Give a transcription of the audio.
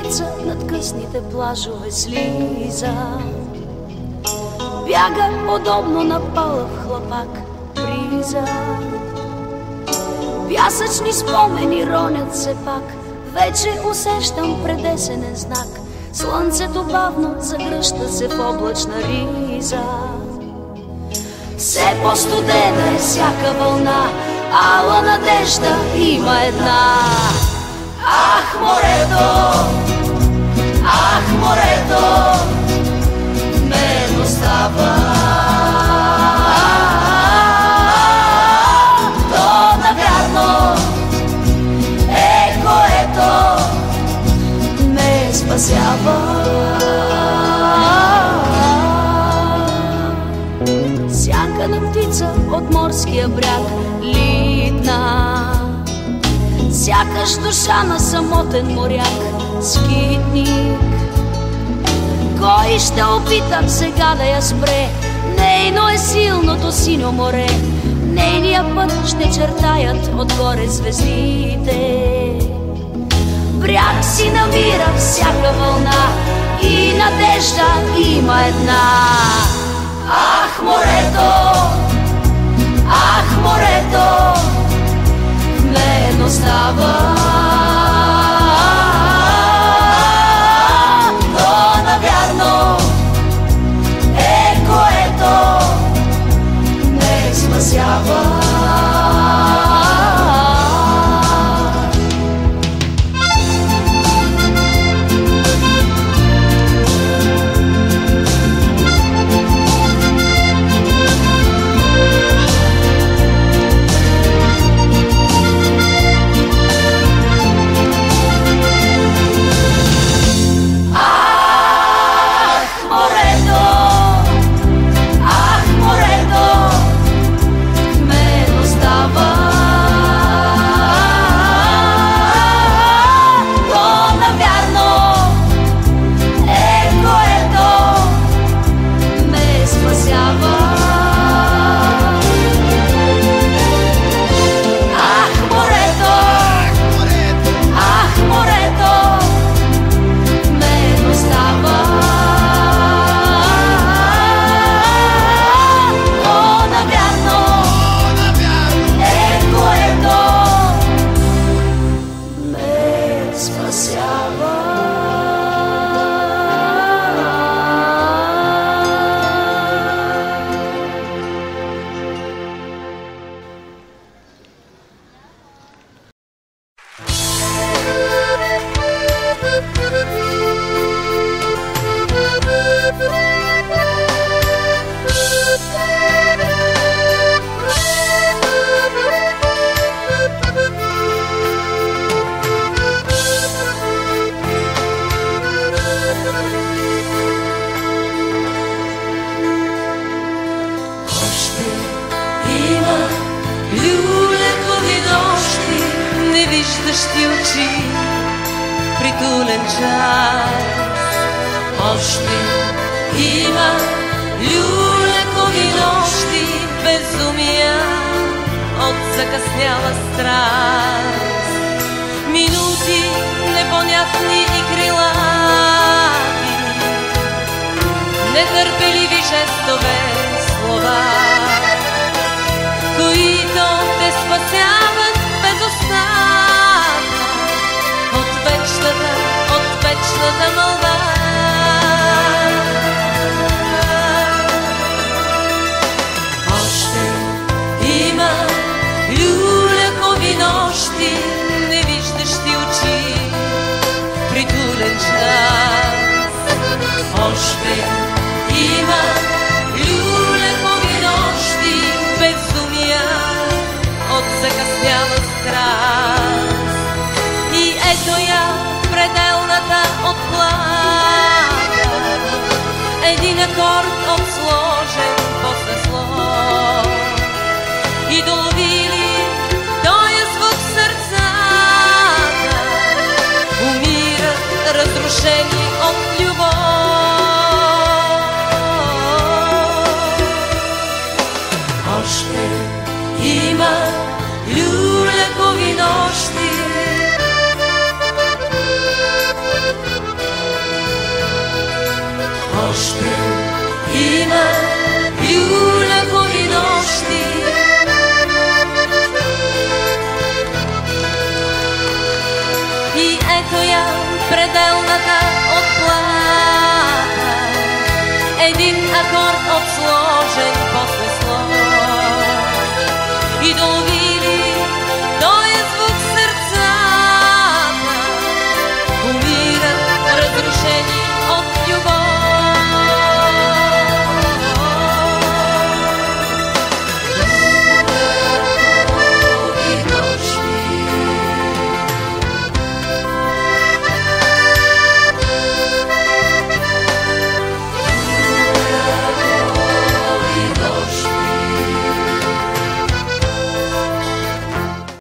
птица над късните плажове слиза, бяга подобно на палъв хлапак бриза. Пясъчни спомени ронят се пак, вече усещам предесенен знак. Слънцето бавно загръща се в облачна риза. Все по-студена е всяка вълна, ала надежда има една. Ах, морето, ах, морето, мен остава. То навярно е което ме спасява. Сянка птица от морския бряг литна, сякаш душа на самотен моряк, скитник. Кой ще опитам сега да я спре? Нейно е силното синьо море, нейния път ще чертаят отгоре звездите. Бряг си намира всяка вълна и надежда има една. Ах, морето, ах, морето, в мен остава. То навярно е което ме спасява. Виждащи очи, притулен час. Още има люлекови нощи, безумия от закъсняла страст. Минути непонятни и крилати, нетърпеливи жестове слова, които те спасяват без остатък от вечната мълва. Още има люлекови нощи, невиждащи очи, притулен час. Още има люлекови нощи, безумия от закъсняла страст. И ето я пределната отплата, един акорд отсложен после слов. И доловили тоя звук в сърцата, умират разрушени от любов. Още има люлекови нощи, Има люлякови нощи. И ето я пределната отплата, един акорд отсложен после слов и долги